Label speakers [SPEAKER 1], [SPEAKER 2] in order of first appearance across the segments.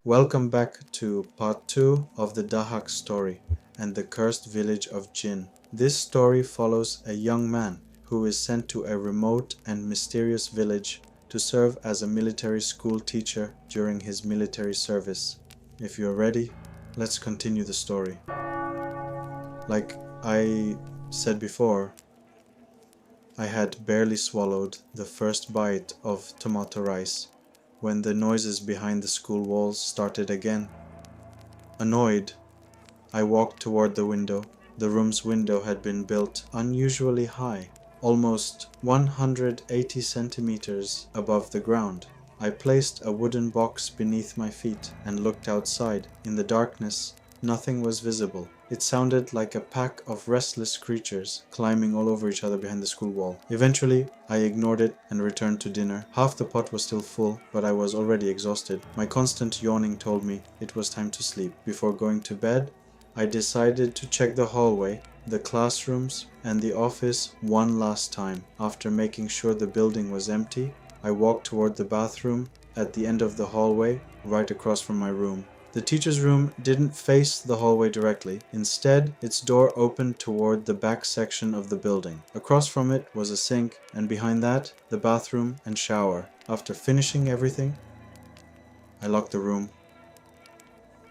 [SPEAKER 1] Welcome back to part 2 of the Dahak story and the cursed village of Jinn. This story follows a young man who is sent to a remote and mysterious village to serve as a military school teacher during his military service. If you're ready, let's continue the story. Like I said before, I had barely swallowed the first bite of tomato rice when the noises behind the school walls started again. Annoyed, I walked toward the window. The room's window had been built unusually high, almost 180 centimeters above the ground. I placed a wooden box beneath my feet and looked outside. In the darkness, nothing was visible. It sounded like a pack of restless creatures climbing all over each other behind the school wall. Eventually, I ignored it and returned to dinner. Half the pot was still full, but I was already exhausted. My constant yawning told me it was time to sleep. Before going to bed, I decided to check the hallway, the classrooms, and the office one last time. After making sure the building was empty, I walked toward the bathroom at the end of the hallway, right across from my room. The teacher's room didn't face the hallway directly. Instead, its door opened toward the back section of the building. Across from it was a sink, and behind that, the bathroom and shower. After finishing everything, I locked the room,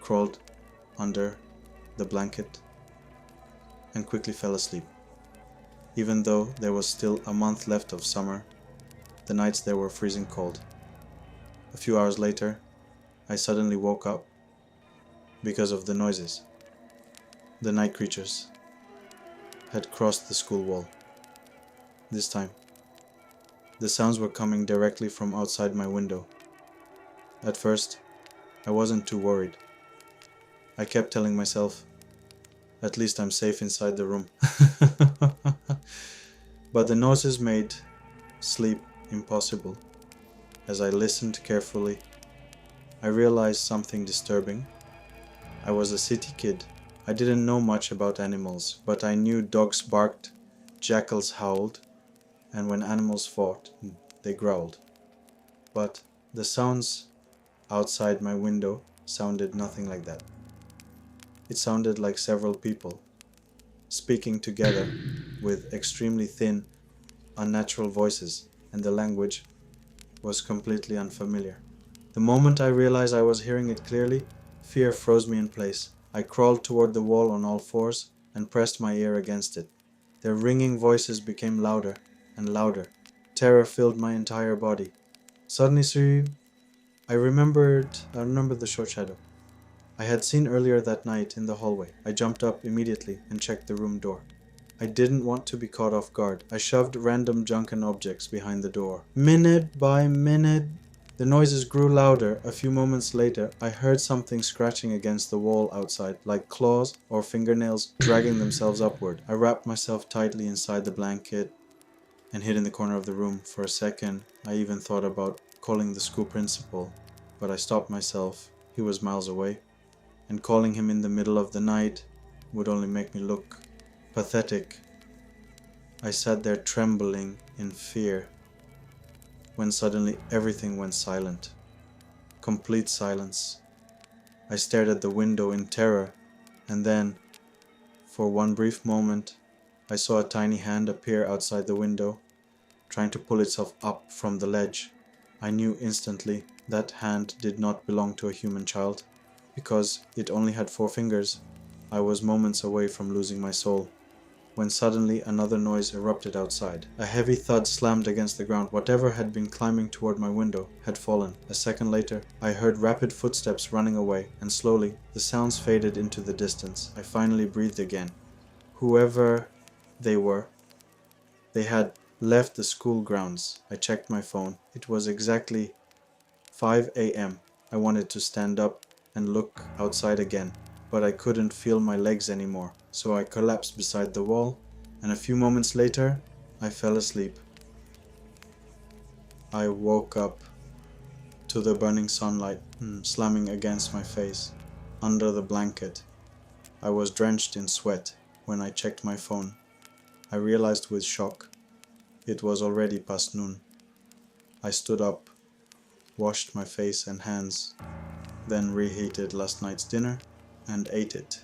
[SPEAKER 1] crawled under the blanket, and quickly fell asleep. Even though there was still a month left of summer, the nights there were freezing cold. A few hours later, I suddenly woke up because of the noises. The night creatures had crossed the school wall. This time, the sounds were coming directly from outside my window. At first, I wasn't too worried. I kept telling myself, at least I'm safe inside the room. But the noises made sleep impossible. As I listened carefully, I realized something disturbing. I was a city kid. I didn't know much about animals, but I knew dogs barked, jackals howled, and when animals fought, they growled. But the sounds outside my window sounded nothing like that. It sounded like several people speaking together with extremely thin, unnatural voices, and the language was completely unfamiliar. The moment I realized I was hearing it clearly, fear froze me in place. I crawled toward the wall on all fours and pressed my ear against it. Their ringing voices became louder and louder. Terror filled my entire body. Suddenly, Siri, I remembered the short shadow I had seen earlier that night in the hallway. I jumped up immediately and checked the room door. I didn't want to be caught off guard. I shoved random junk and objects behind the door. Minute by minute, the noises grew louder. A few moments later, I heard something scratching against the wall outside, like claws or fingernails dragging themselves upward. I wrapped myself tightly inside the blanket and hid in the corner of the room. For a second, I even thought about calling the school principal, but I stopped myself. He was miles away, and calling him in the middle of the night would only make me look pathetic. I sat there trembling in fear when suddenly everything went silent. Complete silence. I stared at the window in terror, and then, for one brief moment, I saw a tiny hand appear outside the window, trying to pull itself up from the ledge. I knew instantly that hand did not belong to a human child, because it only had 4 fingers. I was moments away from losing my soul, when suddenly another noise erupted outside. A heavy thud slammed against the ground. Whatever had been climbing toward my window had fallen. A second later, I heard rapid footsteps running away, and slowly, the sounds faded into the distance. I finally breathed again. Whoever they were, they had left the school grounds. I checked my phone. It was exactly 5 a.m. I wanted to stand up and look outside again, but I couldn't feel my legs anymore, so I collapsed beside the wall, and a few moments later, I fell asleep. I woke up to the burning sunlight slamming against my face, under the blanket. I was drenched in sweat. When I checked my phone, I realized with shock it was already past noon. I stood up, washed my face and hands, then reheated last night's dinner and ate it.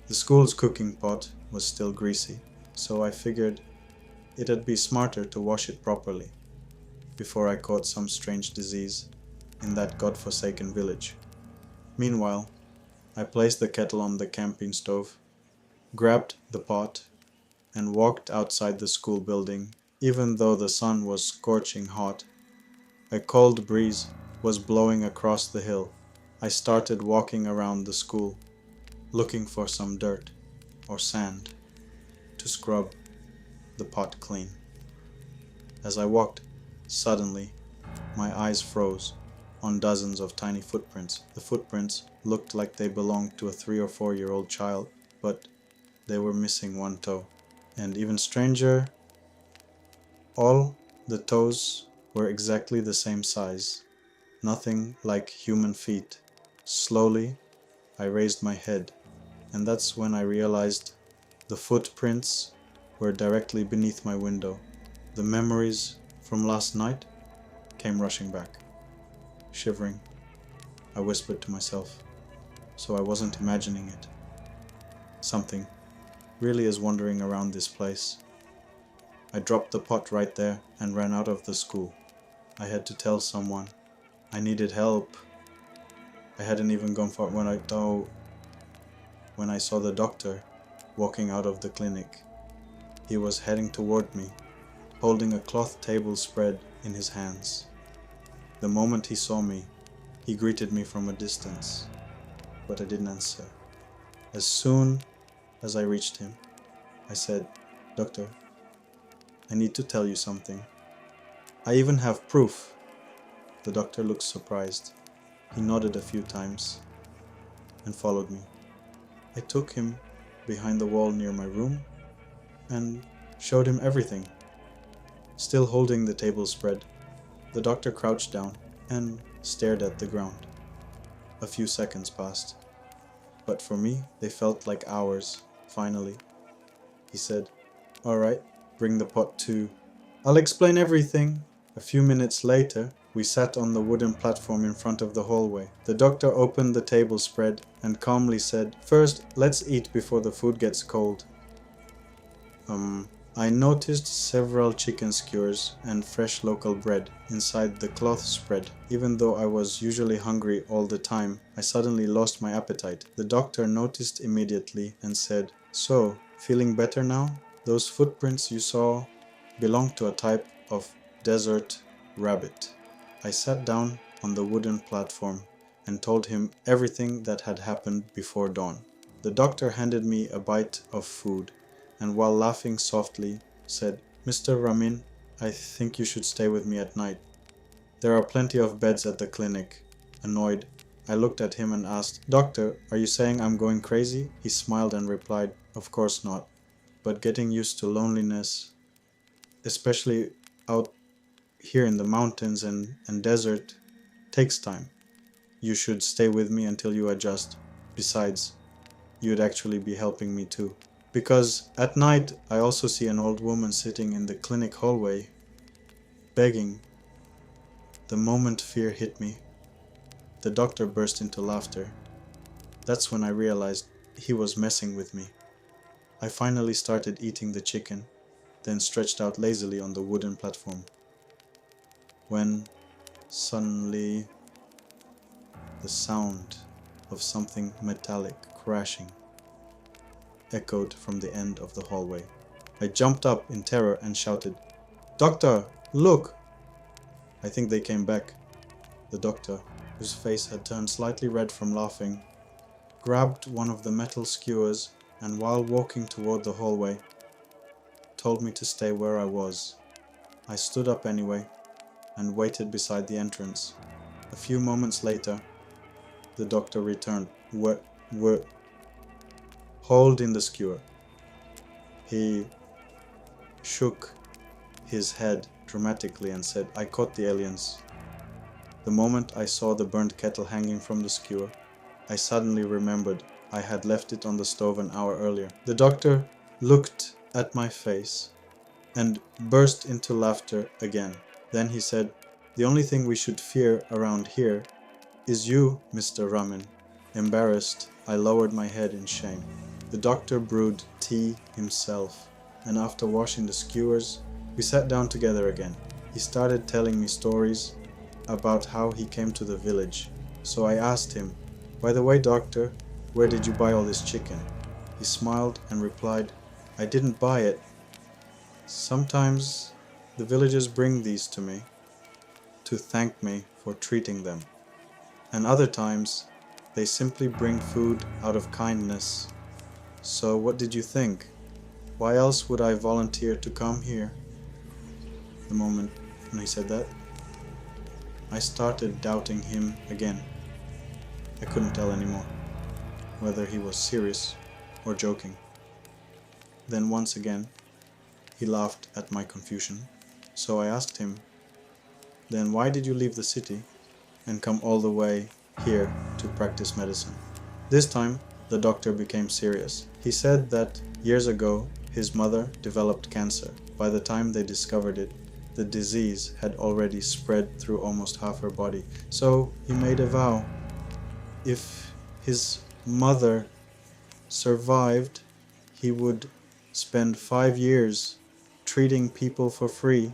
[SPEAKER 1] The school's cooking pot was still greasy, so I figured it'd be smarter to wash it properly before I caught some strange disease in that godforsaken village. Meanwhile, I placed the kettle on the camping stove, grabbed the pot, and walked outside the school building. Even though the sun was scorching hot, a cold breeze was blowing across the hill. I started walking around the school, looking for some dirt or sand to scrub the pot clean. As I walked, suddenly, my eyes froze on dozens of tiny footprints. The footprints looked like they belonged to a 3 or 4-year-old child, but they were missing one toe. And even stranger, all the toes were exactly the same size, nothing like human feet. Slowly, I raised my head, and that's when I realized the footprints were directly beneath my window. The memories from last night came rushing back. Shivering, I whispered to myself, so I wasn't imagining it. Something really is wandering around this place. I dropped the pot right there and ran out of the school. I had to tell someone. I needed help. I hadn't even gone far when I saw the doctor walking out of the clinic. He was heading toward me, holding a cloth table spread in his hands. The moment he saw me, he greeted me from a distance, but I didn't answer. As soon as I reached him, I said, "Doctor, I need to tell you something. I even have proof." The doctor looked surprised. He nodded a few times and followed me. I took him behind the wall near my room and showed him everything. Still holding the table spread, the doctor crouched down and stared at the ground. A few seconds passed, but for me they felt like hours. Finally, he said, "All right, bring the pot too. I'll explain everything." A few minutes later, we sat on the wooden platform in front of the hallway. The doctor opened the table spread and calmly said, "First, let's eat before the food gets cold." I noticed several chicken skewers and fresh local bread inside the cloth spread. Even though I was usually hungry all the time, I suddenly lost my appetite. The doctor noticed immediately and said, "So, feeling better now? Those footprints you saw belong to a type of desert rabbit." I sat down on the wooden platform and told him everything that had happened before dawn. The doctor handed me a bite of food, and while laughing softly, said, "Mr. Ramin, I think you should stay with me at night. There are plenty of beds at the clinic." Annoyed, I looked at him and asked, "Doctor, are you saying I'm going crazy?" He smiled and replied, "Of course not. But getting used to loneliness, especially out here in the mountains and desert, takes time. You should stay with me until you adjust. Besides, you'd actually be helping me too. Because at night I also see an old woman sitting in the clinic hallway, begging." The moment fear hit me, the doctor burst into laughter. That's when I realized he was messing with me. I finally started eating the chicken, then stretched out lazily on the wooden platform. When suddenly the sound of something metallic crashing echoed from the end of the hallway. I jumped up in terror and shouted, "Doctor, look!" I think they came back. The doctor, whose face had turned slightly red from laughing, grabbed one of the metal skewers and while walking toward the hallway, told me to stay where I was. I stood up anyway and waited beside the entrance. A few moments later, the doctor returned. Hold in the skewer." He shook his head dramatically and said, "I caught the aliens." The moment I saw the burnt kettle hanging from the skewer, I suddenly remembered I had left it on the stove an hour earlier. The doctor looked at my face and burst into laughter again. Then he said, "The only thing we should fear around here is you, Mr. Ramin." Embarrassed, I lowered my head in shame. The doctor brewed tea himself, and after washing the skewers, we sat down together again. He started telling me stories about how he came to the village. So I asked him, "By the way, doctor, where did you buy all this chicken?" He smiled and replied, "I didn't buy it. Sometimes the villagers bring these to me to thank me for treating them. And other times, they simply bring food out of kindness. So what did you think? Why else would I volunteer to come here?" The moment when he said that, I started doubting him again. I couldn't tell anymore whether he was serious or joking. Then once again, he laughed at my confusion. So I asked him, "Then why did you leave the city and come all the way here to practice medicine?" This time, the doctor became serious. He said that years ago, his mother developed cancer. By the time they discovered it, the disease had already spread through almost half her body. So he made a vow. If his mother survived, he would spend 5 years treating people for free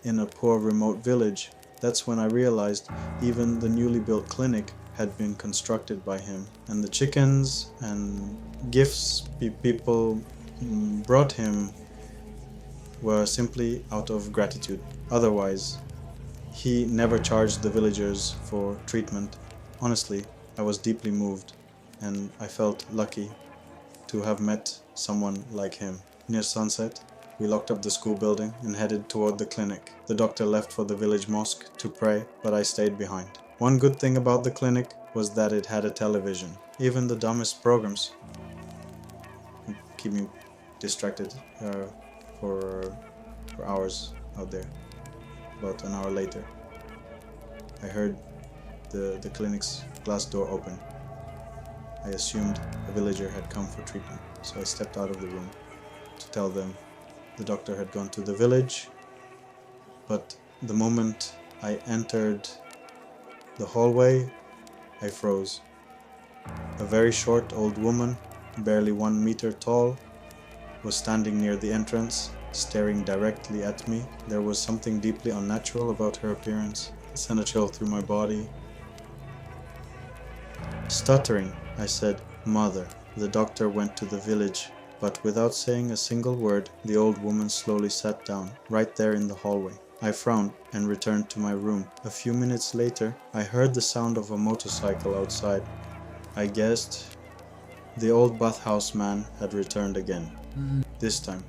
[SPEAKER 1] in a poor remote village. That's when I realized even the newly built clinic had been constructed by him, and the chickens and gifts people brought him were simply out of gratitude. Otherwise, he never charged the villagers for treatment. Honestly, I was deeply moved, and I felt lucky to have met someone like him. Near sunset, we locked up the school building and headed toward the clinic. The doctor left for the village mosque to pray, but I stayed behind. One good thing about the clinic was that it had a television. Even the dumbest programs keep me distracted for hours out there. About an hour later, I heard the clinic's glass door open. I assumed a villager had come for treatment, so I stepped out of the room to tell them the doctor had gone to the village. But the moment I entered the hallway, I froze. A very short old woman, barely 1 meter tall, was standing near the entrance, staring directly at me. There was something deeply unnatural about her appearance. It sent a chill through my body. Stuttering, I said, "Mother." The doctor went to the village, but without saying a single word, the old woman slowly sat down, right there in the hallway. I frowned and returned to my room. A few minutes later, I heard the sound of a motorcycle outside. I guessed the old bathhouse man had returned again. This time,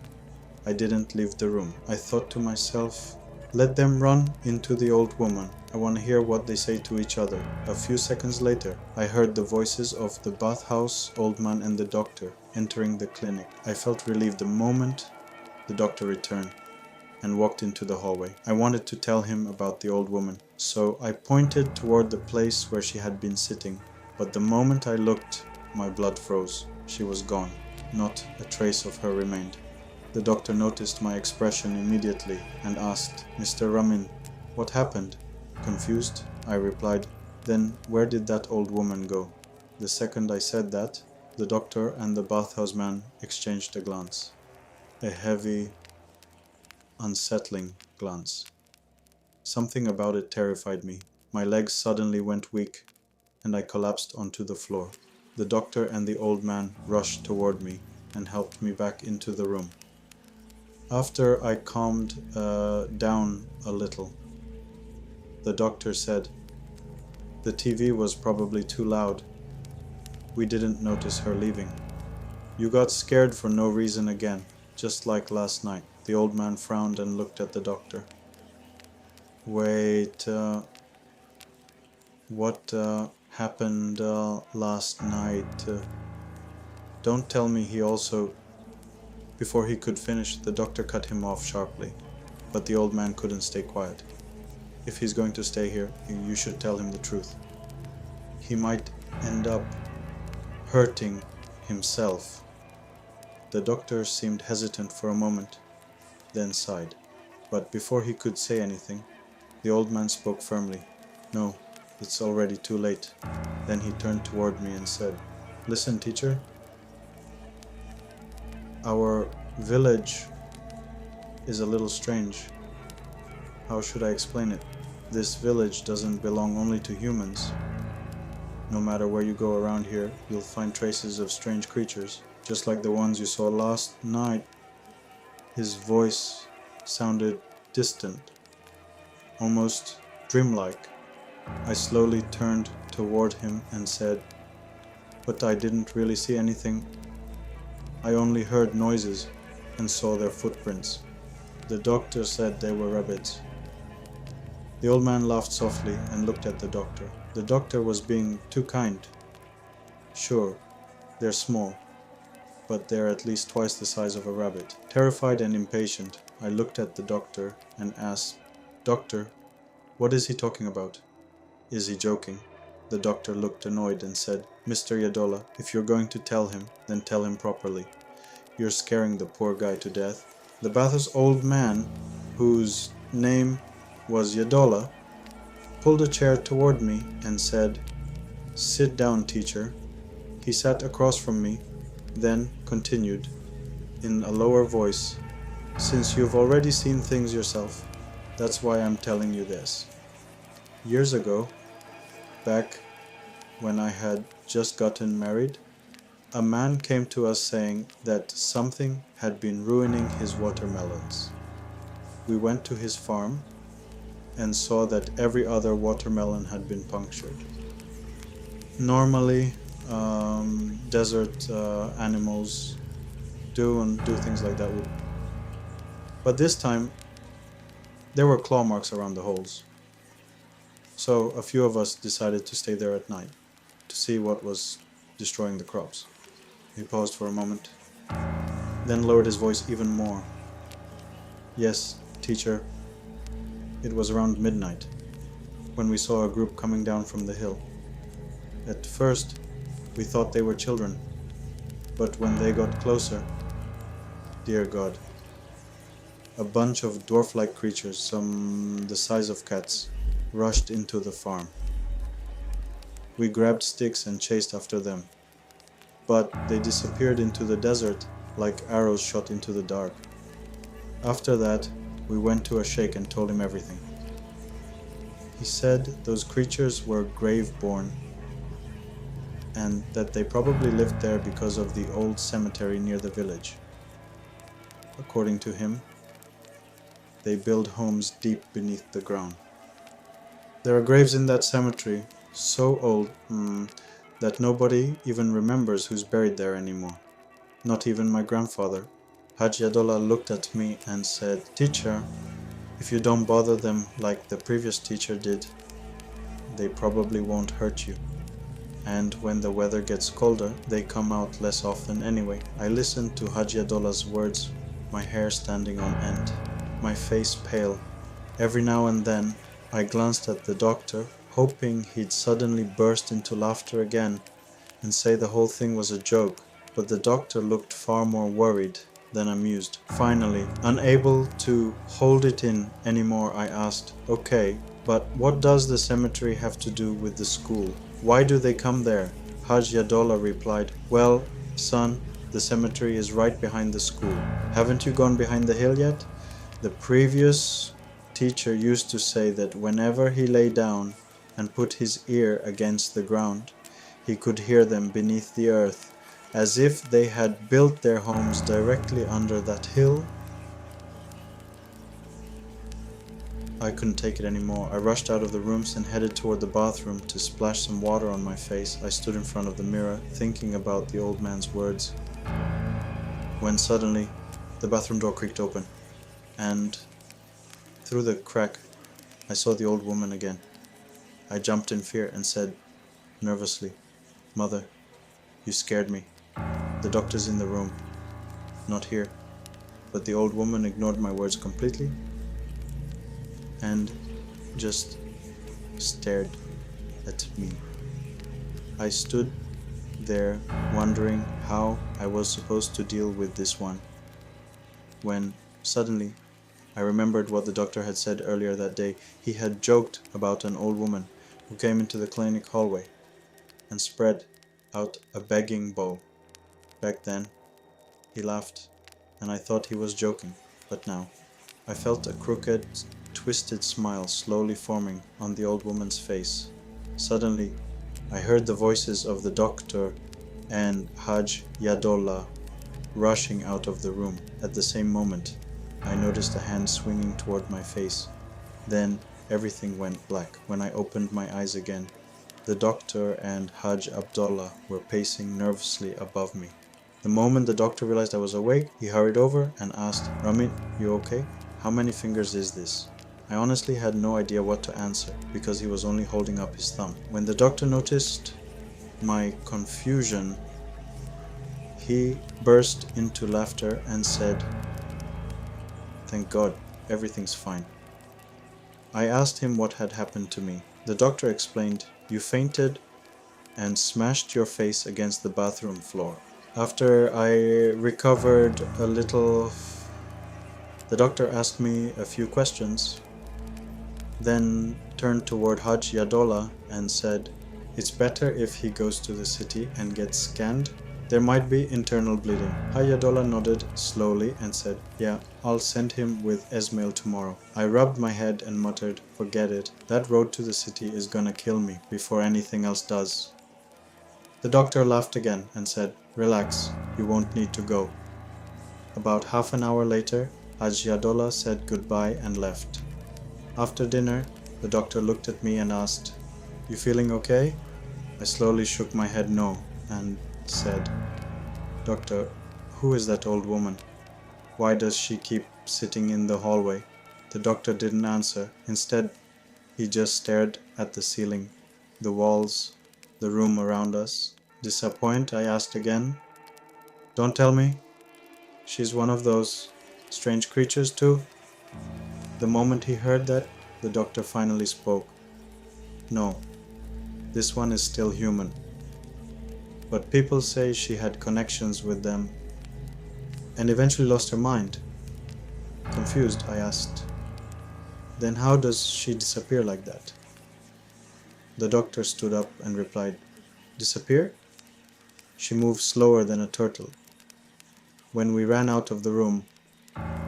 [SPEAKER 1] I didn't leave the room. I thought to myself, let them run into the old woman. I want to hear what they say to each other. A few seconds later, I heard the voices of the bathhouse old man and the doctor entering the clinic. I felt relieved the moment the doctor returned and walked into the hallway. I wanted to tell him about the old woman, so I pointed toward the place where she had been sitting. But the moment I looked, my blood froze. She was gone. Not a trace of her remained. The doctor noticed my expression immediately and asked, "Mr. Ramin, what happened?" Confused, I replied, "Then where did that old woman go?" The second I said that, the doctor and the bathhouse man exchanged a glance. A heavy, unsettling glance. Something about it terrified me. My legs suddenly went weak, and I collapsed onto the floor. The doctor and the old man rushed toward me and helped me back into the room. After I calmed down a little, the doctor said, "The TV was probably too loud. We didn't notice her leaving. You got scared for no reason again, just like last night." The old man frowned and looked at the doctor. "Wait, what happened last night? Don't tell me he also..." Before he could finish, the doctor cut him off sharply, but the old man couldn't stay quiet. "If he's going to stay here, you should tell him the truth. He might end up hurting himself." The doctor seemed hesitant for a moment, then sighed. But before he could say anything, the old man spoke firmly. "No, It's already too late. Then he turned toward me and said, "Listen, teacher. Our village is a little strange. How should I explain it? This village doesn't belong only to humans. No matter where you go around here, you'll find traces of strange creatures, just like the ones you saw last night." His voice sounded distant, almost dreamlike. I slowly turned toward him and said, "But I didn't really see anything. I only heard noises and saw their footprints. The doctor said they were rabbits." The old man laughed softly and looked at the doctor. The doctor was being too kind. "Sure, they're small, but they're at least twice the size of a rabbit." Terrified and impatient, I looked at the doctor and asked, "Doctor, what is he talking about? Is he joking?" The doctor looked annoyed and said, "Mr. Yadola, if you're going to tell him, then tell him properly. You're scaring the poor guy to death." The Bathos old man, whose name was Yadola, pulled a chair toward me and said, "Sit down, teacher." He sat across from me, then continued, in a lower voice, "Since you've already seen things yourself, that's why I'm telling you this. Years ago, back when I had just gotten married, a man came to us saying that something had been ruining his watermelons. We went to his farm and saw that every other watermelon had been punctured. Normally, desert animals do things like that. But this time, there were claw marks around the holes. So a few of us decided to stay there at night to see what was destroying the crops." He paused for a moment, then lowered his voice even more. "Yes, teacher, it was around midnight when we saw a group coming down from the hill. At first, we thought they were children, but when they got closer, dear God, a bunch of dwarf-like creatures, some the size of cats, rushed into the farm. We grabbed sticks and chased after them, but they disappeared into the desert like arrows shot into the dark. After that, we went to a sheikh and told him everything. He said those creatures were grave-born, and that they probably lived there because of the old cemetery near the village. According to him, they build homes deep beneath the ground. There are graves in that cemetery so old that nobody even remembers who's buried there anymore. Not even my grandfather." Haji Adola looked at me and said, "Teacher, if you don't bother them like the previous teacher did, they probably won't hurt you. And when the weather gets colder, they come out less often anyway." I listened to Haji Adola's words, my hair standing on end, my face pale. Every now and then, I glanced at the doctor, hoping he'd suddenly burst into laughter again and say the whole thing was a joke, but the doctor looked far more worried than amused. Finally, unable to hold it in anymore, I asked, "Okay, but what does the cemetery have to do with the school? Why do they come there?" Haj Yadola replied, "Well, son, the cemetery is right behind the school. Haven't you gone behind the hill yet? The previous teacher used to say that whenever he lay down and put his ear against the ground, he could hear them beneath the earth, as if they had built their homes directly under that hill." I couldn't take it anymore. I rushed out of the rooms and headed toward the bathroom to splash some water on my face. I stood in front of the mirror, thinking about the old man's words, when suddenly the bathroom door creaked open, and through the crack I saw the old woman again. I jumped in fear and said nervously, "Mother, you scared me. The doctor's in the room, not here." But the old woman ignored my words completely and just stared at me. I stood there wondering how I was supposed to deal with this one, when suddenly I remembered what the doctor had said earlier that day. He had joked about an old woman who came into the clinic hallway and spread out a begging bowl. Back then, he laughed, and I thought he was joking, but now I felt a crooked, twisted smile slowly forming on the old woman's face. Suddenly, I heard the voices of the doctor and Hajj Yadollah rushing out of the room. At the same moment, I noticed a hand swinging toward my face. Then everything went black. When I opened my eyes again, the doctor and Hajj Abdullah were pacing nervously above me. The moment the doctor realized I was awake, he hurried over and asked, "Ramit, you okay? How many fingers is this?" I honestly had no idea what to answer because he was only holding up his thumb. When the doctor noticed my confusion, he burst into laughter and said, "Thank God, everything's fine." I asked him what had happened to me. The doctor explained, "You fainted and smashed your face against the bathroom floor." After I recovered a little, the doctor asked me a few questions, then turned toward Hajj Yadollah and said, "It's better if he goes to the city and gets scanned. There might be internal bleeding." Hajj Yadollah nodded slowly and said, "Yeah, I'll send him with Esmail tomorrow." I rubbed my head and muttered, "Forget it. That road to the city is gonna kill me before anything else does." The doctor laughed again and said, "Relax, you won't need to go." About half an hour later, Hajj Yadollah said goodbye and left. After dinner, the doctor looked at me and asked, "You feeling okay?" I slowly shook my head no and said, "Doctor, who is that old woman? Why does she keep sitting in the hallway?" The doctor didn't answer. Instead, he just stared at the ceiling, the walls, the room around us. Disappointed, I asked again, "Don't tell me she's one of those strange creatures too?" The moment he heard that, the doctor finally spoke. "No, this one is still human. But people say she had connections with them and eventually lost her mind." Confused, I asked, "Then how does she disappear like that?" The doctor stood up and replied, "Disappear? She moves slower than a turtle. When we ran out of the room,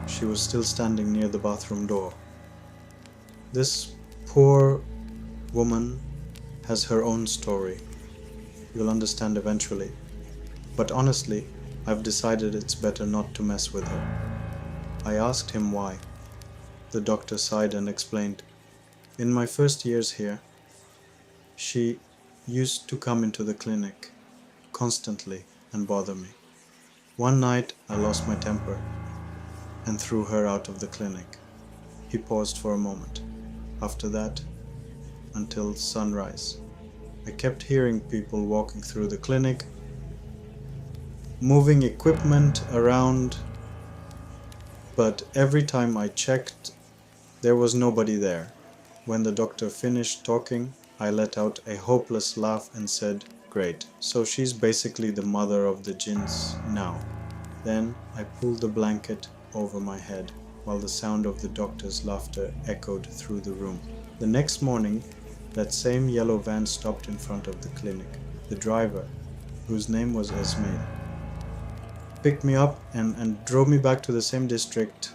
[SPEAKER 1] she was still standing near the bathroom door." This poor woman has her own story. You'll understand eventually. But honestly, I've decided it's better not to mess with her. I asked him why. The doctor sighed and explained, "In my first years here, she used to come into the clinic constantly and bother me. One night I lost my temper and threw her out of the clinic." He paused for a moment. "After that, until sunrise, I kept hearing people walking through the clinic, moving equipment around, but every time I checked, there was nobody there." When the doctor finished talking, I let out a hopeless laugh and said, "Great, so she's basically the mother of the jinns now." Then I pulled the blanket over my head while the sound of the doctor's laughter echoed through the room. The next morning, that same yellow van stopped in front of the clinic. The driver, whose name was Esmail, picked me up and drove me back to the same district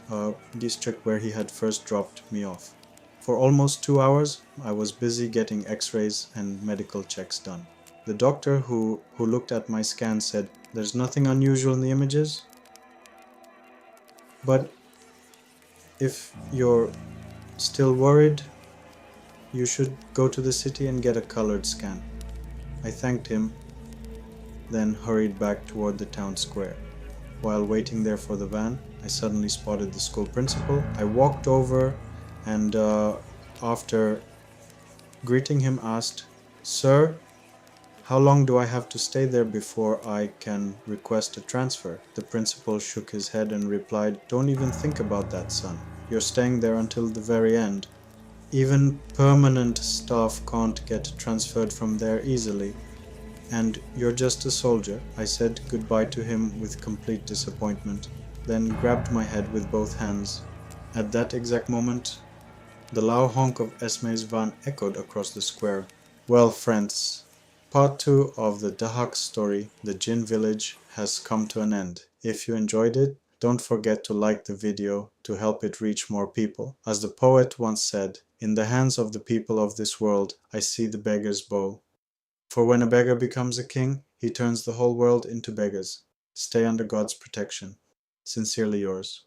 [SPEAKER 1] where he had first dropped me off. For almost 2 hours, I was busy getting x-rays and medical checks done. The doctor who looked at my scan said, "There's nothing unusual in the images, but if you're still worried, you should go to the city and get a colored scan." I thanked him, then hurried back toward the town square. While waiting there for the van, I suddenly spotted the school principal. I walked over and after greeting him asked, "Sir, how long do I have to stay there before I can request a transfer?" The principal shook his head and replied, "Don't even think about that, son. You're staying there until the very end. Even permanent staff can't get transferred from there easily. And you're just a soldier." I said goodbye to him with complete disappointment, then grabbed my head with both hands. At that exact moment, The loud honk of Esme's van echoed across the square. Well, friends, part 2 of the Dahak story, The Jinn Village, has come to an end. If you enjoyed it, don't forget to like the video to help it reach more people. As the poet once said, "In the hands of the people of this world, I see the beggar's bow." For when a beggar becomes a king, he turns the whole world into beggars. Stay under God's protection. Sincerely yours.